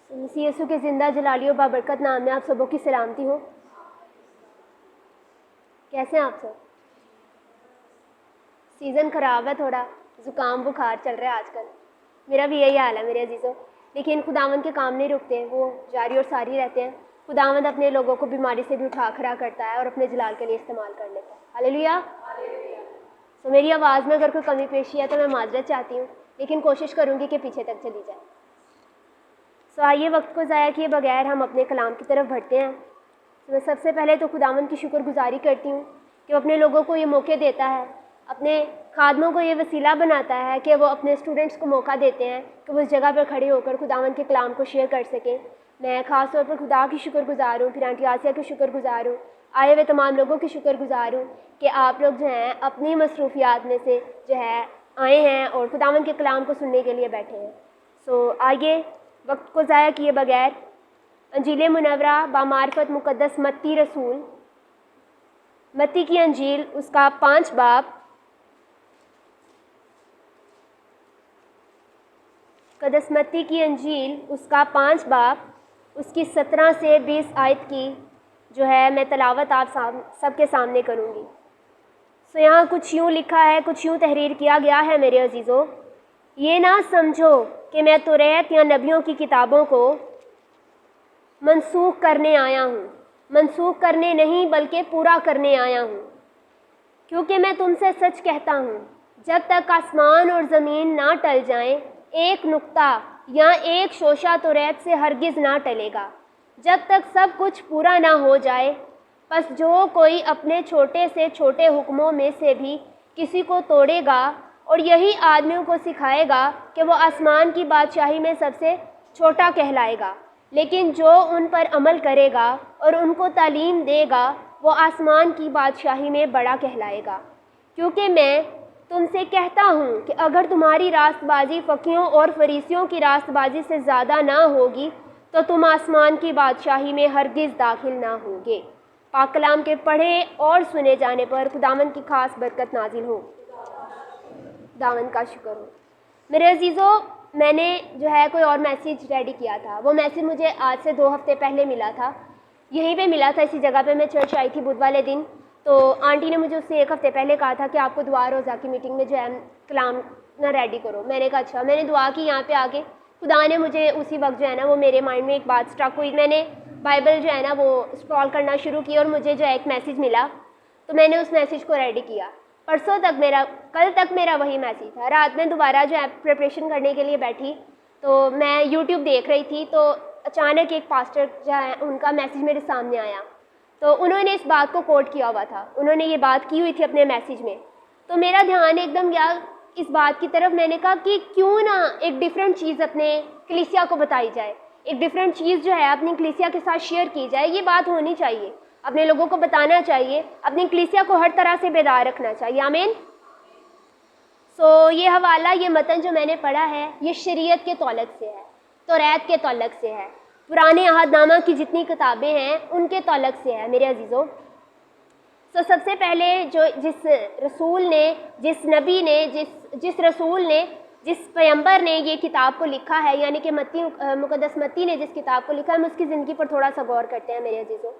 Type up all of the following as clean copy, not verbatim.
मसीह यीशु के ज़िंदा जलाली और बाबरकत नाम में आप सबों की सलामती हो। कैसे हैं आप सब? सीज़न ख़राब है, थोड़ा ज़ुकाम बुखार चल रहा है आजकल। मेरा भी यही हाल है मेरे अजीज़ों, लेकिन खुदावंद के काम नहीं रुकते, वो जारी और सारी रहते हैं। खुदावंद अपने लोगों को बीमारी से भी उठा खड़ा करता है और अपने जलाल के लिए इस्तेमाल कर लेता है। हालेलुया। तो मेरी आवाज़ में अगर कोई कमी पेशी है तो मैं माजरत चाहती हूँ, लेकिन कोशिश करूँगी कि पीछे तक चली जाए। तो आइए वक्त को ज़ाया किए बगैर हम अपने कलाम की तरफ बढ़ते हैं। तो मैं सबसे पहले तो खुदावंद की शुक्रगुजारी करती हूँ कि वो अपने लोगों को ये मौके देता है, अपने खादमों को ये वसीला बनाता है कि वो अपने स्टूडेंट्स को मौका देते हैं कि वो उस जगह पर खड़े होकर खुदावंद के कलाम को शेयर कर सकें। मैं ख़ास तौर पर खुदा की शुक्रगुजार हूँ, फिर आंटी आसिया की शुक्रगुजार हूँ, आए हुए तमाम लोगों की शुक्रगुजार हूँ कि आप लोग जो हैं अपनी मसरूफियात में से जो है आए हैं और खुदावंद के कलाम को सुनने के लिए बैठे हैं। सो आइए वक्त को ज़ाया किए बगैर अंजील मुनव्वरा बामारफत मुक़द्दस मत्ती रसूल, मत्ती की अंजील उसका 5 बाब, मुक़द्दस मत्ती की अंजील उसका 5 बाब, उसकी 17 से 20 आयत की जो है मैं तलावत आप सबके सामने करूँगी। सो यहाँ कुछ यूँ लिखा है, कुछ यूँ तहरीर किया गया है मेरे अजीज़ों, ये ना समझो कि मैं तौरात या नबियों की किताबों को मनसूख करने आया हूँ। मनसूख करने नहीं बल्कि पूरा करने आया हूँ, क्योंकि मैं तुमसे सच कहता हूँ, जब तक आसमान और ज़मीन ना टल जाएं, एक नुक्ता या एक शोशा तौरात से हरगिज़ ना टलेगा, जब तक सब कुछ पूरा ना हो जाए। बस जो कोई अपने छोटे से छोटे हुक्मों में से भी किसी को तोड़ेगा और यही आदमियों को सिखाएगा कि वो आसमान की बादशाही में सबसे छोटा कहलाएगा, लेकिन जो उन पर अमल करेगा और उनको तालीम देगा वो आसमान की बादशाही में बड़ा कहलाएगा। क्योंकि मैं तुमसे कहता हूँ कि अगर तुम्हारी रास्तबाजी फ़कीहों और फरीसियों की रास्तबाजी से ज़्यादा ना होगी तो तुम आसमान की बादशाही में हरगिज़ दाखिल ना होगे। पाक कलाम के पढ़े और सुने जाने पर खुदावंद की खास बरकत नाजिल हो। खुदावंद का शुक्र हो। मेरे अजीज़ों, मैंने जो है कोई और मैसेज रेडी किया था, वो मैसेज मुझे आज से 2 हफ्ते पहले मिला था, यहीं पे मिला था, इसी जगह पे मैं चर्च आई थी बुध वाले दिन। तो आंटी ने मुझे उससे 1 हफ्ते पहले कहा था कि आपको दुआ रोज़ा की मीटिंग में जो है कलाम ना रेडी करो। मैंने कहा अच्छा। मैंने दुआ की यहाँ पे आके, खुदा ने मुझे उसी वक्त जो है ना वो मेरे माइंड में एक बात स्ट्रक हुई। मैंने बाइबल जो है ना वो स्क्रॉल करना शुरू की और मुझे जो है एक मैसेज मिला, तो मैंने उस मैसेज को रेडी किया। परसों तक मेरा, कल तक मेरा वही मैसेज था। रात में दोबारा जो है प्रिपरेशन करने के लिए बैठी तो मैं यूट्यूब देख रही थी, तो अचानक एक पास्टर जो है उनका मैसेज मेरे सामने आया, तो उन्होंने इस बात को कोट किया हुआ था, उन्होंने ये बात की हुई थी अपने मैसेज में। तो मेरा ध्यान एकदम गया इस बात की तरफ। मैंने कहा कि क्यों ना एक डिफरेंट चीज़ अपने कलीसिया को बताई जाए, एक डिफरेंट चीज़ जो है अपनी कलीसिया के साथ शेयर की जाए। ये बात होनी चाहिए, अपने लोगों को बताना चाहिए, अपनी कलीसिया को हर तरह से बेदार रखना चाहिए। आमीन। सो ये हवाला, ये मतन जो मैंने पढ़ा है, ये शरीयत के तौलक से है, तौरात के तौलक से है, पुराने अहदनामा की जितनी किताबें हैं उनके तौलक से है मेरे अजीज़ों। तो सबसे पहले जो जिस रसूल ने, जिस नबी ने, जिस रसूल ने, जिस पैगंबर ने ये किताब को लिखा है, यानी कि मत्ती, मुक़द्दस मत्ती ने जिस किताब को लिखा है, हम उसकी ज़िंदगी पर थोड़ा सा गौर करते हैं मेरे अजीज़ों।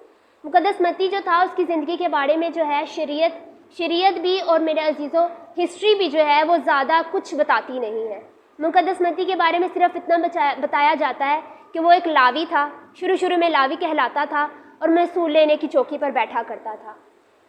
मुक़द्दस मत्ती जो था उसकी ज़िंदगी के बारे में जो है शरीयत भी और मेरे अजीज़ों हिस्ट्री भी जो है वो ज़्यादा कुछ बताती नहीं है। मुक़द्दस मत्ती के बारे में सिर्फ इतना बताया जाता है कि वो एक लावी था, शुरू में लावी कहलाता था और महसूल लेने की चौकी पर बैठा करता था।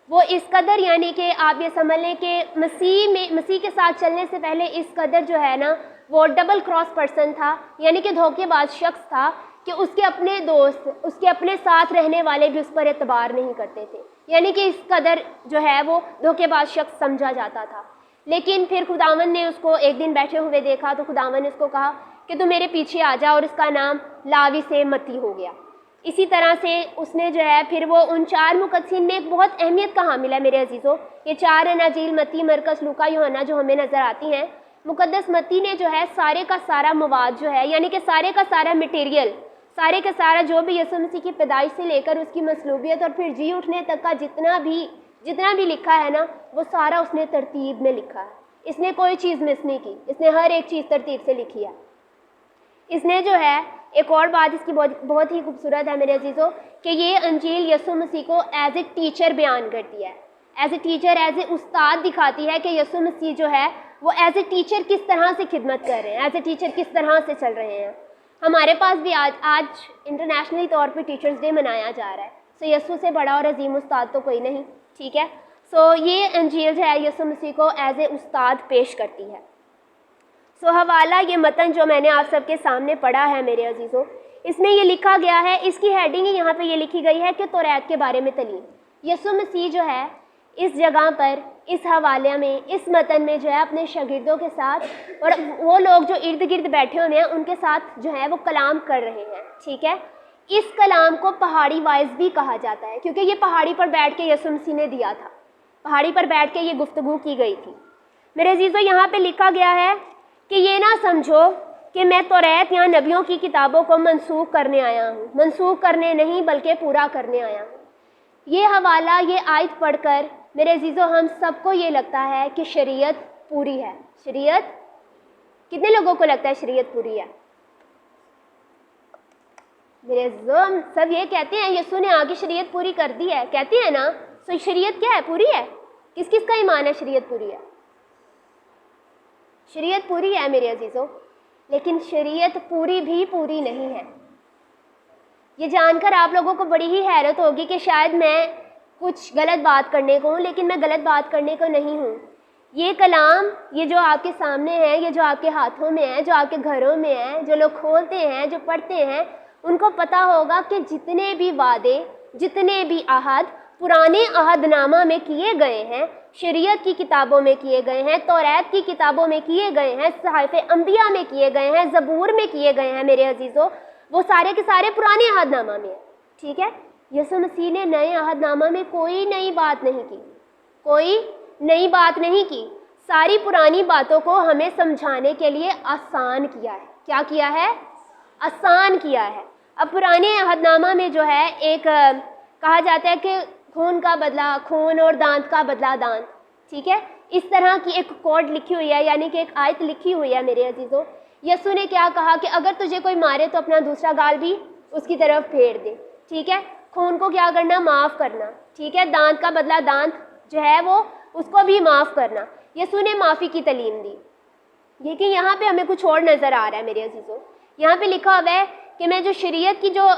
वो इस कदर, यानी कि आप ये समझ लें कि मसीह के साथ चलने से पहले इस कदर जो है ना वो डबल क्रॉस पर्सन था, यानी कि धोखेबाज शख्स था कि उसके अपने दोस्त, उसके अपने साथ रहने वाले भी उस पर एतबार नहीं करते थे, यानी कि इस कदर जो है वो धोखेबाज शख्स समझा जाता था। लेकिन फिर खुदावन ने उसको एक दिन बैठे हुए देखा, तो खुदावन ने उसको कहा कि तू मेरे पीछे आ जा, और उसका नाम लावी से मत्ती हो गया। इसी तरह से उसने जो है फिर वो उन 4 मुकद्दसीन में एक बहुत अहमियत का हामिल है मेरे अजीज़ों। ये 4 अनाजील, मत्ती, मरकस, लूका, यूहन्ना जो हमें नज़र आती हैं। मुकद्दस मत्ती ने जो है सारे का सारा मवाद जो है, यानी कि सारे का सारा मटेरियल, सारे का सारा जो भी यीशु मसीह की पैदाइश से लेकर उसकी मसलूबियत और फिर जी उठने तक का जितना भी लिखा है ना, वो सारा उसने तरतीब में लिखा है। इसने कोई चीज़ मिस नहीं की, इसने हर एक चीज़ तरतीब से लिखी है। इसने जो है एक और बात इसकी बहुत ही खूबसूरत है मेरे अजीज़ों कि ये अंजील यीशु मसीह को एज ए टीचर बयान करती है, as a teacher, as a उस्ताद दिखाती है कि यीशु मसीह जो है वो एज ए टीचर किस तरह से खिदमत कर रहे हैं, एज ए टीचर किस तरह से चल रहे हैं। हमारे पास भी आज इंटरनेशनली तौर पे टीचर्स डे मनाया जा रहा है। सो यीशु से बड़ा और अजीम उस्ताद तो कोई नहीं, ठीक है। सो ये अंजील जो है यीशु मसीह को एज ए उस्ताद पेश करती है। सो हवाला, ये मतन जो मैंने आप सबके सामने पढ़ा है मेरे अजीज़ों, इसमें ये लिखा गया है, इसकी हेडिंग ही यहाँ पे ये लिखी गई है कि तौरात के बारे में तलीम। यीशु मसीह जो है इस जगह पर, इस हवाले में, इस मतन में जो है अपने शागिर्दों के साथ और वो लोग जो इर्द गिर्द बैठे हुए हैं उनके साथ जो है वो कलाम कर रहे हैं, ठीक है। इस कलाम को पहाड़ी वाइज भी कहा जाता है क्योंकि ये पहाड़ी पर बैठ के यीशु मसीह ने दिया था, पहाड़ी पर बैठ के ये गुफ्तगू की गई थी। मेरे अजीज़ों, यहाँ पे लिखा गया है कि ये ना समझो कि मैं तौरात या नबियों की किताबों को मनसूख करने आया हूँ, मनसूख करने नहीं बल्कि पूरा करने आया हूँ। ये हवाला, ये आयत पढ़कर मेरे अजीज़ों हम सबको ये लगता है कि शरीयत पूरी है। शरीयत, कितने लोगों को लगता है शरीयत पूरी है? मेरे अजीज़ों, हम सब ये कहते हैं यीशु ने आगे शरीयत पूरी कर दी है, कहते हैं ना। तो शरीयत क्या है? पूरी है। किस किस का ईमान है शरीयत पूरी है? शरीयत पूरी है मेरे अजीज़ों, लेकिन शरीयत पूरी भी पूरी नहीं है। ये जानकर आप लोगों को बड़ी ही हैरत होगी कि शायद मैं कुछ गलत बात करने को हूँ, लेकिन मैं गलत बात करने को नहीं हूँ। ये कलाम, ये जो आपके सामने है, ये जो आपके हाथों में है, जो आपके घरों में है, जो लोग खोलते हैं, जो पढ़ते हैं, उनको पता होगा कि जितने भी वादे, जितने भी अहद पुराने अहदनामा में किए गए हैं, शरीयत की किताबों में किए गए हैं, तौरात की किताबों में किए गए हैं, सहाइफ़े अंबिया में किए गए हैं, ज़बूर में किए गए हैं मेरे अजीज़ों, वो सारे के सारे पुराने अहदनामा में है, ठीक है। यीशु मसीह ने नए अहदनामा में कोई नई बात नहीं की, कोई नई बात नहीं की। सारी पुरानी बातों को हमें समझाने के लिए आसान किया है। क्या किया है? आसान किया है। अब पुराने अहदनामा में जो है एक कहा जाता है कि खून का बदला खून और दांत का बदला दांत, ठीक है। इस तरह की एक कोड लिखी हुई है, यानी कि एक आयत लिखी हुई है मेरे अजीज़ों। यीशु ने क्या कहा कि अगर तुझे कोई मारे तो अपना दूसरा गाल भी उसकी तरफ फेर दे, ठीक है। खून को क्या करना? माफ़ करना, ठीक है। दांत का बदला दांत जो है वो उसको भी माफ़ करना। यीशु ने माफ़ी की तालीम दी। लेकिन यहाँ पे हमें कुछ और नज़र आ रहा है मेरे अजीज़ों। यहाँ पे लिखा हुआ है कि मैं जो शरीयत की जो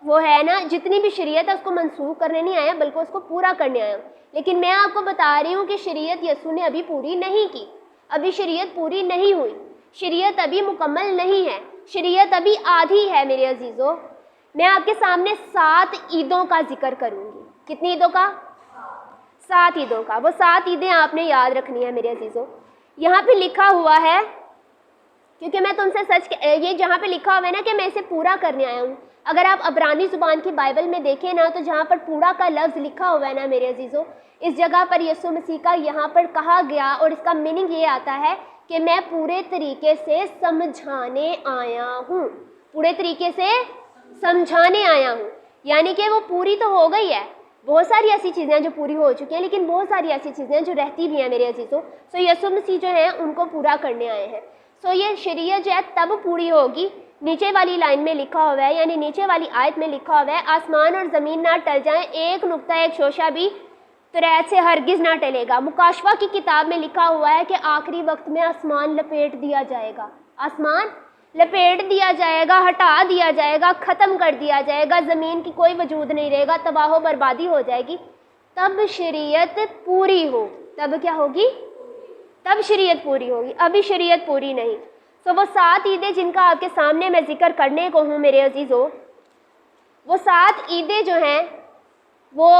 वो है ना, जितनी भी शरीयत है उसको मनसूख करने नहीं आया बल्कि उसको पूरा करने आया हूँ। लेकिन मैं आपको बता रही हूँ कि शरीयत यीशु ने अभी पूरी नहीं की, अभी शरीयत पूरी नहीं हुई, शरीयत अभी मुकम्मल नहीं है, शरीयत अभी आधी है मेरे अजीज़ों। मैं आपके सामने 7 ईदों का जिक्र करूँगी। कितनी ईदों का? 7 ईदों का। वो 7 ईदें आपने याद रखनी है मेरे अजीज़ों। यहाँ पे लिखा हुआ है, क्योंकि मैं तुमसे सच, ये जहाँ पे लिखा हुआ है ना कि मैं इसे पूरा करने आया हूँ। अगर आप अब्रानी ज़ुबान की बाइबल में देखें ना, तो जहाँ पर पूरा का लफ्ज़ लिखा हुआ है ना मेरे अजीज़ों, इस जगह पर यीशु मसीह का यहाँ पर कहा गया और इसका मीनिंग ये आता है कि मैं पूरे तरीके से समझाने आया हूँ, पूरे तरीके से समझाने आया हूँ। यानी कि वो पूरी तो हो गई है, बहुत सारी ऐसी चीज़ें जो पूरी हो चुकी हैं, लेकिन बहुत सारी ऐसी चीज़ें जो रहती भी हैं मेरे अजीज़ों। सो यीशु मसीह जो हैं उनको पूरा करने आए हैं। सो ये शरीयत जो है तब पूरी होगी, नीचे वाली लाइन में लिखा हुआ है, यानी नीचे वाली आयत में लिखा हुआ है, आसमान और ज़मीन ना टल जाएं, एक नुक्ता एक शोशा भी तौरात से हरगिज़ ना टलेगा। मुकाशवा की किताब में लिखा हुआ है कि आखिरी वक्त में आसमान लपेट दिया जाएगा, आसमान लपेट दिया जाएगा, हटा दिया जाएगा, ख़त्म कर दिया जाएगा, ज़मीन की कोई वजूद नहीं रहेगा, तबाह बर्बादी हो जाएगी। तब शरीयत पूरी हो, तब क्या होगी? तब शरीयत पूरी होगी। अभी शरीयत पूरी नहीं। तो वो 7 ईदें जिनका आपके सामने मैं जिक्र करने को हूँ मेरे अजीज़ों, वो 7 ईदें जो हैं वो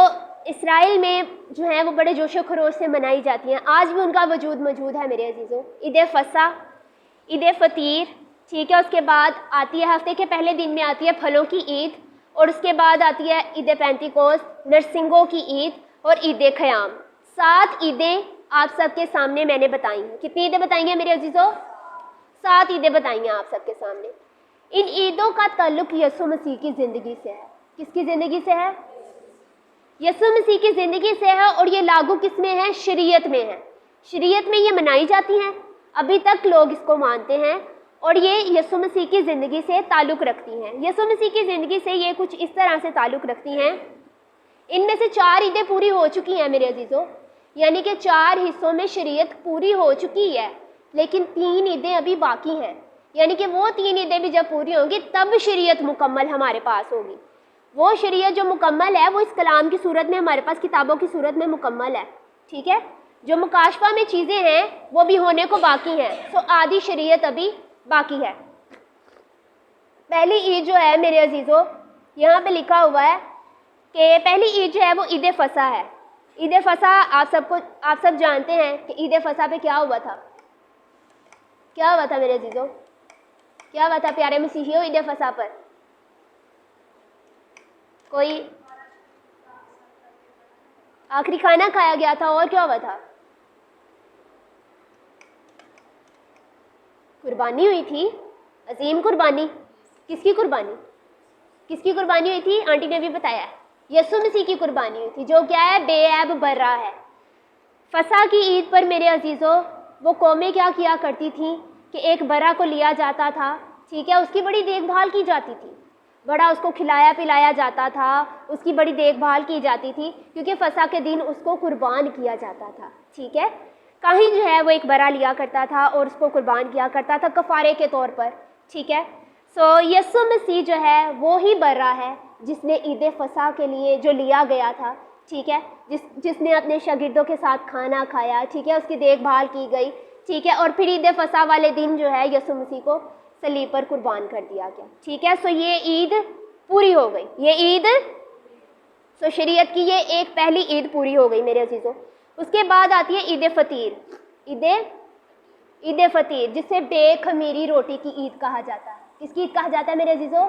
इसराइल में जो हैं वो बड़े जोशो खरोश से मनाई जाती हैं। आज भी उनका वजूद मौजूद है मेरे अजीज़ों। ईद फसा, ईद फ़तीर, ठीक है। उसके बाद आती है हफ्ते के पहले दिन में आती है फलों की ईद, और उसके बाद आती है ईद पेंतिकोस्त, नरसिंगों की ईद और ईद ख़याम। 7 ईदें आप सबके सामने मैंने बताई हैं। कितनी ईदें बताई हैं मेरे अजीज़ों? 7 ईदें बताई हैं आप सबके सामने। इन ईदों का ताल्लुक़ यीशु मसीह की ज़िंदगी से है। किसकी ज़िंदगी से है? यीशु मसीह की ज़िंदगी से है। और ये लागू किस में है? शरीयत में है। शरीयत में ये मनाई जाती हैं, अभी तक लोग इसको मानते हैं और ये यीशु मसीह की ज़िंदगी से ताल्लुक़ रखती हैं। यीशु मसीह की ज़िंदगी से ये कुछ इस तरह से ताल्लुक़ रखती हैं। इनमें से 4 ईदें पूरी हो चुकी हैं मेरे अजीज़ों, यानी कि 4 हिस्सों में शरीयत पूरी हो चुकी है, लेकिन 3 ईदें अभी बाकी हैं। यानी कि वो 3 ईदें भी जब पूरी होंगी तब शरीयत मुकम्मल हमारे पास होगी। वो शरीयत जो मुकम्मल है वो इस कलाम की सूरत में हमारे पास किताबों की सूरत में मुकम्मल है, ठीक है। जो मुकाशफा में चीज़ें हैं वो भी होने को बाकी हैं। सो आधी शरीयत अभी बाकी है। पहली ईद जो है मेरे अजीज़ों, यहाँ पे लिखा हुआ है कि पहली ईद जो है वो ईद फसा है। ईद फसा आप सब जानते हैं कि ईद फसा पे क्या हुआ था। क्या हुआ था मेरे अजीज़ों, क्या हुआ था प्यारे मसीहियों ईद फसा पर? कोई आखिरी खाना खाया गया था, और क्या हुआ था? कुर्बानी हुई थी, अजीम कुर्बानी। किसकी कुर्बानी? किसकी कुर्बानी हुई थी? आंटी ने भी बताया है, यीशु मसीह की कुर्बानी हुई थी, जो क्या है, बेऐब बर्रा है। फसा की ईद पर मेरे अजीज़ों वो कौमें क्या किया करती थी कि एक बर्रा को लिया जाता था, ठीक है, उसकी बड़ी देखभाल की जाती थी, बड़ा उसको खिलाया पिलाया जाता था, उसकी बड़ी देखभाल की जाती थी, क्योंकि फसा के दिन उसको कुर्बान किया जाता था, ठीक है। काहिन जो है वो एक बर्रा लिया करता था और उसको कुर्बान किया करता था कफ़ारे के तौर पर, ठीक है। सो यीशु मसीह जो है वो ही बर्रा है जिसने ईद फसा के लिए जो लिया गया था, ठीक है, जिसने अपने शागिर्दों के साथ खाना खाया, ठीक है, उसकी देखभाल की गई, ठीक है, और फिर ईद फसा वाले दिन जो है यीशु मसीह को सलीब पर कुर्बान कर दिया गया, ठीक है। सो ये ईद पूरी हो गई, ये ईद, सो शरीयत की ये एक पहली ईद पूरी हो गई मेरे अजीज़ों। उसके बाद आती है ईद फ़तीर। ईद फ़तीर जिसे बेखमीरी रोटी की ईद कहा जाता है। किसकी ईद कहा जाता है मेरे अजीज़ों?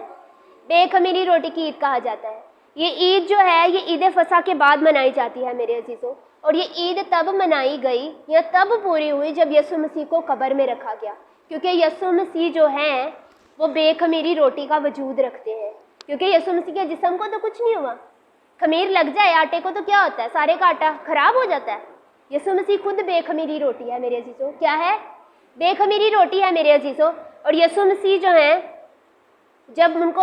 बेखमीरी रोटी की ईद कहा जाता है। ये ईद जो है ये ईद फसा के बाद मनाई जाती है मेरे अजीज़ों, और ये ईद तब मनाई गई या तब पूरी हुई जब यीशु मसीह को कब्र में रखा गया, क्योंकि यीशु मसीह जो हैं वो बेखमीरी रोटी का वजूद रखते हैं, क्योंकि यीशु मसीह के जिस्म को तो कुछ नहीं हुआ। खमीर लग जाए आटे को तो क्या होता है, सारे का आटा खराब हो जाता है। यीशु मसीह खुद बेखमीरी रोटी है मेरे अजीज़ों। क्या है? बेखमीरी रोटी है मेरे अजीज़ों। और यीशु मसीह जो हैं जब उनको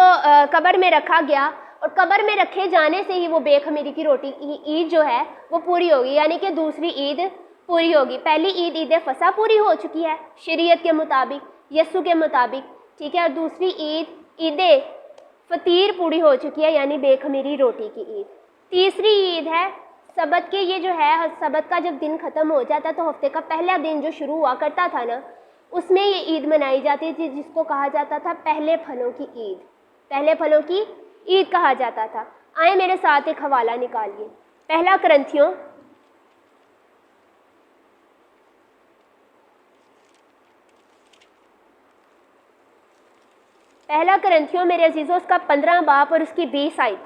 कब्र में रखा गया और कब्र में रखे जाने से ही वो बेखमीरी की रोटी की ईद जो है वो पूरी होगी, यानी कि दूसरी ईद पूरी होगी। पहली ईद ईद फसा पूरी हो चुकी है शरीयत के मुताबिक, यीशु के मुताबिक, ठीक है, और दूसरी ईद ईद फ़तीर पूरी हो चुकी है, यानी बेखमीरी रोटी की ईद। तीसरी ईद है सबत के। ये जो है सबत का जब दिन ख़त्म हो जाता तो हफ्ते का पहला दिन जो शुरू हुआ करता था ना, उसमें ये ईद मनाई जाती थी, जिसको कहा जाता था पहले फलों की ईद। पहले फलों की ईद कहा जाता था। आए मेरे साथ एक हवाला निकालिए, पहला करंथियों मेरे अजीज़ों उसका 15 बाब और उसकी 20 आयत।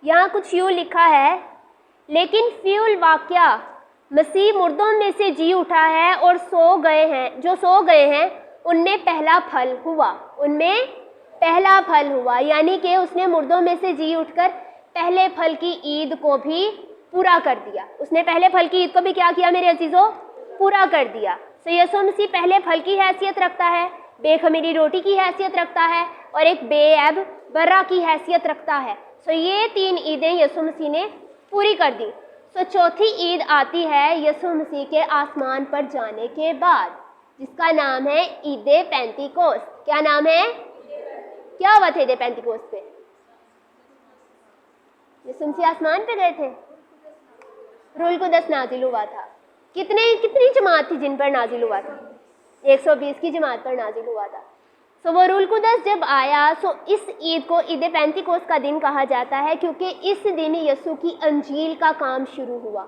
यहाँ कुछ यूँ लिखा है, लेकिन फ़िउल वाक़या मसीह मुर्दों में से जी उठा है और सो गए हैं उनमें पहला फल हुआ। उनमें पहला फल हुआ, यानी कि उसने मुर्दों में से जी उठकर पहले फल की ईद को भी पूरा कर दिया। उसने पहले फल की ईद को भी क्या किया मेरे अजीज़ों? पूरा कर दिया। सो यीशु मसीह पहले फल की हैसियत रखता है, बेखमीरी रोटी की हैसियत रखता है और एक बेऐब बर्रा की हैसियत रखता है। सो ये 3 ईदें यीशु मसीह ने पूरी कर दी। सो चौथी ईद आती है यीशु मसीह के आसमान पर जाने के बाद, जिसका नाम है ईद पेंतीकोस्त। क्या नाम है? क्या हुआ था ईद पेंतीकोस्त पे? यीशु मसीह आसमान पे गए थे, रूल कुदस नाजिल हुआ था। कितनी जमात थी जिन पर नाजिल हुआ था? 120 की जमात पर नाजिल हुआ था। सो वो रूल कुदस जब आया, सो इस ईद को ईद पेंतीकोस्त का दिन कहा जाता है, क्योंकि इस दिन यीशु की अंजील का काम शुरू हुआ।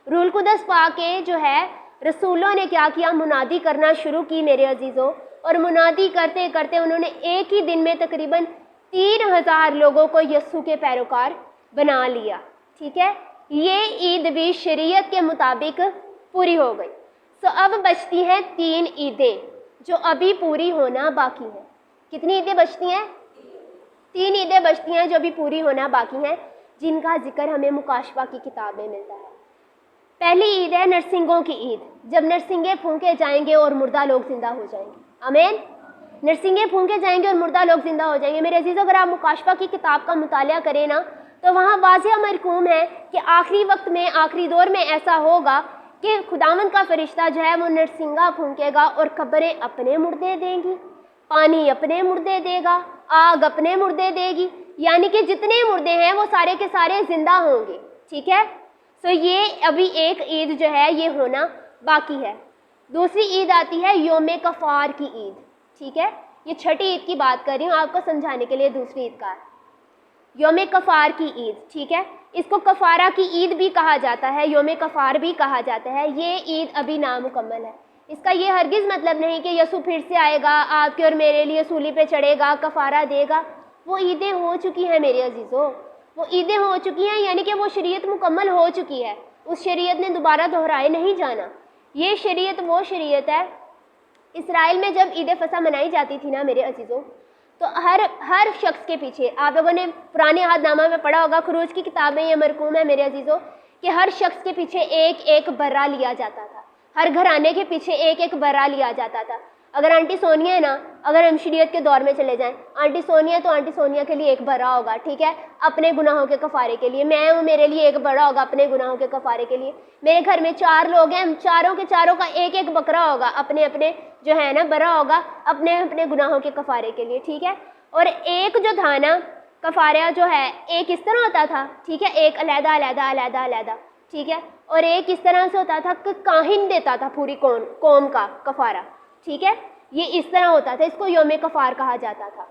रूल कुदस पाके जो है रसूलों ने क्या किया, मुनादी करना शुरू की मेरे अजीज़ों, और मुनादी करते करते उन्होंने एक ही दिन में तकरीबन 3000 लोगों को यीशु के पैरोकार बना लिया, ठीक है। ये ईद भी शरीयत के मुताबिक पूरी हो गई। सो अब बचती हैं 3 ईदें जो अभी पूरी होना बाकी है। कितनी ईदें बचती हैं? 3 ईदें बचती हैं जो अभी पूरी होना बाकी हैं, जिनका जिक्र हमें मुकाशफा की किताब में मिलता है। पहली ईद है नरसिंगों की ईद, जब नरसिंगे फूंके जाएंगे और मुर्दा लोग जिंदा हो जाएंगे। आमीन। नरसिंगे फूंके जाएंगे और मुर्दा लोग जिंदा हो जाएंगे। मेरे अजीज़ों, अगर आप मुकाशफा की किताब का मुतालिया करें ना, तो वहाँ वाज़िया मरकूम है कि आखिरी वक्त में, आखिरी दौर में ऐसा होगा कि खुदावंद का फरिश्ता जो है वो नरसिंगा फूंकेगा और कब्रें अपने मुर्दे देंगी, पानी अपने मुर्दे देगा, आग अपने मुर्दे देगी, यानी कि जितने मुर्दे हैं वो सारे के सारे जिंदा होंगे। ठीक है। तो ये अभी एक ईद जो है ये होना बाकी है। दूसरी ईद आती है योम कफ़ार की ईद। ठीक है, ये छठी ईद की बात कर रही हूँ आपको समझाने के लिए। दूसरी ईद का योम कफ़ार की ईद। ठीक है, इसको कफ़ारा की ईद भी कहा जाता है, योम कफ़ार भी कहा जाता है। ये ईद अभी नामुकम्मल है। इसका ये हरगिज़ मतलब नहीं कि यसु फिर से आएगा, आपके और मेरे लिए सूली पे चढ़ेगा, कफ़ारा देगा। वो ईदें हो चुकी हैं मेरे अजीज़ों, वो ईदें हो चुकी हैं, यानी कि वो शरीयत मुकम्मल हो चुकी है। उस शरीयत ने दोबारा दोहराए नहीं जाना। ये शरीयत वो शरीयत है, इसराइल में जब ईद फसा मनाई जाती थी ना मेरे अजीज़ों, तो हर शख्स के पीछे, आप लोगों ने पुराने अहदनामा में पढ़ा होगा, खरूज की किताब में ये मरकूम है मेरे अजीज़ों, कि हर शख्स के पीछे एक एक बर्रा लिया जाता था। हर घराने के पीछे एक एक बर्रा लिया जाता था। अगर आंटी सोनिया है ना, अगर हम शरीयत के दौर में चले जाएं, आंटी सोनिया तो आंटी सोनिया के लिए एक बर्रा होगा, ठीक है, अपने गुनाहों के कफ़ारे के लिए। मैं हूँ, मेरे लिए एक बर्रा होगा अपने गुनाहों के कफ़ारे के लिए। मेरे घर में 4 लोग हैं, चारों के चारों का एक एक बकरा होगा, अपने अपने जो है ना बर्रा होगा अपने अपने गुनाहों के कफ़ारे के लिए। ठीक है। और एक जो था ना कफ़ारा जो है, एक इस तरह होता था, ठीक है, एक अलहदा अलहदा अलहदा अलहदा, ठीक है, और एक इस तरह से होता था कि काहिन देता था पूरी कौम का कफ़ारा। ठीक है, ये इस तरह होता था, इसको योम कफ़ार कहा जाता था।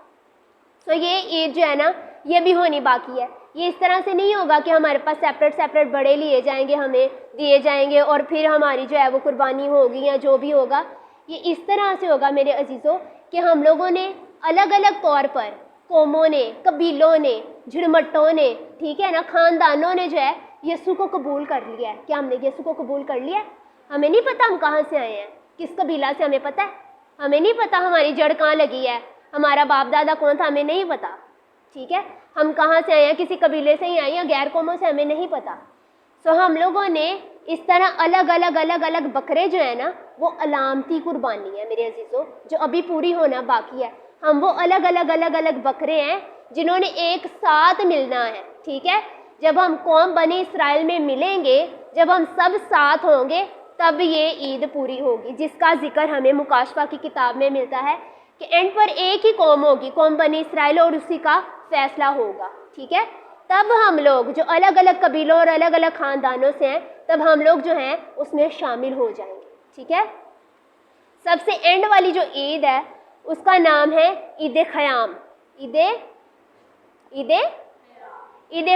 तो ये ईद जो है ना ये भी होनी बाकी है। ये इस तरह से नहीं होगा कि हमारे पास सेपरेट सेपरेट बड़े लिए जाएंगे, हमें दिए जाएंगे और फिर हमारी जो है वो कुर्बानी होगी या जो भी होगा। ये इस तरह से होगा मेरे अजीज़ों कि हम लोगों ने अलग अलग तौर पर, कौमों ने, कबीलों ने, झुरमट्टों ने, ठीक है ना, ख़ानदानों ने जो है यसु को कबूल कर लिया है। क्या हमने यसु को कबूल कर लिया है? हमें नहीं पता हम कहाँ से आए हैं, किस कबीला से, हमें पता है? हमें नहीं पता हमारी जड़ कहाँ लगी है, हमारा बाप दादा कौन था, हमें नहीं पता। ठीक है, हम कहाँ से आए हैं, किसी कबीले से ही आए हैं, गैर कौमों से, हमें नहीं पता। सो हम लोगों ने इस तरह अलग अलग अलग अलग बकरे जो है ना वो अलामती कुर्बानी है मेरे अजीज़ों, जो अभी पूरी होना बाकी है। हम वो अलग अलग अलग अलग बकरे हैं जिन्होंने एक साथ मिलना है। ठीक है, जब हम कौम बनी इसराइल में मिलेंगे, जब हम सब साथ होंगे, तब ये ईद पूरी होगी, जिसका जिक्र हमें मुकाशफा की किताब में मिलता है कि एंड पर एक ही कौम होगी, कौम बनी इसराइल, और उसी का फैसला होगा। ठीक है, तब हम लोग जो अलग अलग कबीलों और अलग अलग ख़ानदानों से हैं, तब हम लोग जो हैं उसमें शामिल हो जाएंगे। ठीक है, सबसे एंड वाली जो ईद है उसका नाम है ईद ख़याम। ईद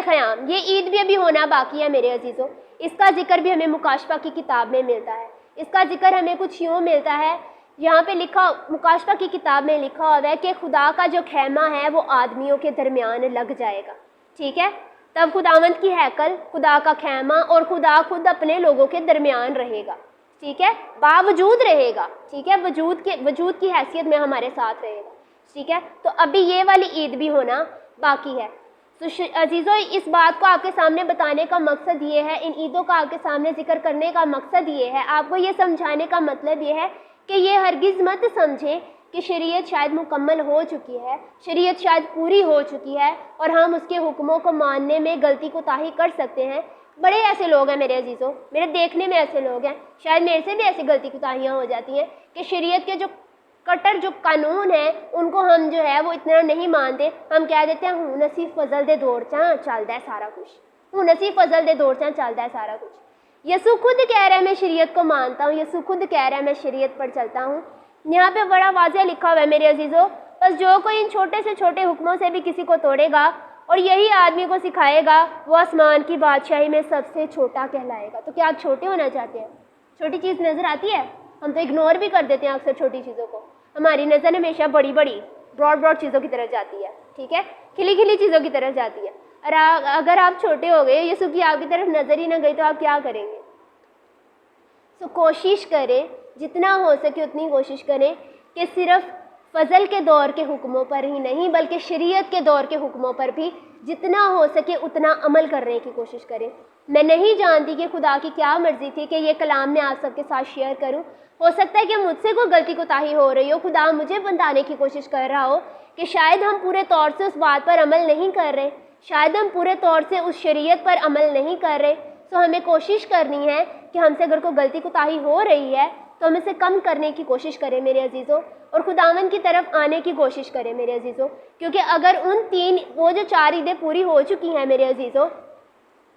ख़याम, ये ईद भी अभी होना बाकी है मेरे अजीज़ों। इसका जिक्र भी हमें मुकाशफा की किताब में मिलता है। इसका जिक्र हमें कुछ यूँ मिलता है, यहाँ पे लिखा, मुकाशफा की किताब में लिखा हुआ है कि खुदा का जो खैमा है वो आदमियों के दरमियान लग जाएगा। ठीक है, तब खुदावंद की हैकल, खुदा का खैमा और खुदा खुद अपने लोगों के दरमियान रहेगा। ठीक है, बावजूद रहेगा। ठीक है, वजूद की हैसियत में हमारे साथ रहेगा। ठीक है, तो अभी ये वाली ईद भी होना बाकी है। तो अजीज़ों, इस बात को आपके सामने बताने का मकसद ये है, इन ईदों का आपके सामने जिक्र करने का मकसद ये है, आपको ये समझाने का मतलब ये है कि ये हरगिज़ मत समझें कि शरीयत शायद मुकम्मल हो चुकी है, शरीयत शायद पूरी हो चुकी है और हम उसके हुक्मों को मानने में गलती कोताही कर सकते हैं। बड़े ऐसे लोग हैं मेरे अजीज़ों, मेरे देखने में ऐसे लोग हैं, शायद मेरे से भी ऐसी गलती कोताहियाँ हो जाती हैं कि शरीयत के जो कट्टर जो कानून है उनको हम जो है वो इतना नहीं मानते। हम कह देते हैं हूँ नसीब फजल दे दौर चा चलता है सारा कुछ, हूँ नसीब फजल दे दौर चा चलता है सारा कुछ। यसु खुद कह रहा है मैं शरीयत को मानता हूँ, यसु खुद कह रहा है मैं शरीयत पर चलता हूँ। यहाँ पे बड़ा वाज़ेह लिखा हुआ है मेरे अजीज़ों, बस जो कोई इन छोटे से छोटे हुक्मों से भी किसी को तोड़ेगा और यही आदमी को सिखाएगा, वो आसमान की बादशाही में सबसे छोटा कहलाएगा। तो क्या आप छोटे होना चाहते हैं? छोटी चीज़ नज़र आती है, हम तो इग्नोर भी कर देते हैं अक्सर छोटी चीज़ों को। हमारी नज़र हमेशा बड़ी बड़ी ब्रॉड चीज़ों की तरफ जाती है। ठीक है, खिली खिली चीज़ों की तरफ जाती है। और अगर आप छोटे हो गए, यसु की आपकी तरफ नज़र ही ना गई, तो आप क्या करेंगे? तो कोशिश करें, जितना हो सके उतनी कोशिश करें कि सिर्फ फ़ज़ल के दौर के हुक्मों पर ही नहीं बल्कि शरीयत के दौर के हुक्मों पर भी जितना हो सके उतना अमल करने की कोशिश करें। मैं नहीं जानती कि खुदा की क्या मर्ज़ी थी कि ये कलाम मैं आप सबके साथ शेयर करूं। हो सकता है कि मुझसे कोई गलती कोताही हो रही हो, खुदा मुझे बताने की कोशिश कर रहा हो कि शायद हम पूरे तौर से उस बात पर अमल नहीं कर रहे, शायद हम पूरे तौर से उस शरीयत पर अमल नहीं कर रहे। तो हमें कोशिश करनी है कि हमसे अगर कोई गलती कोताही हो रही है तो हम इसे कम करने की कोशिश करें मेरे अजीज़ों, और खुदावन की तरफ आने की कोशिश करें मेरे अजीज़ों। क्योंकि अगर वो जो 4 ईदें पूरी हो चुकी हैं मेरे अजीज़ों,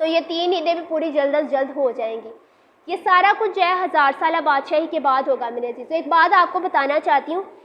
तो ये 3 ईदें भी पूरी जल्द अज जल्द हो जाएंगी। ये सारा कुछ जो है 1000 साल बादशाही के बाद होगा मेरे अजीज़ों। एक बात आपको बताना चाहती हूँ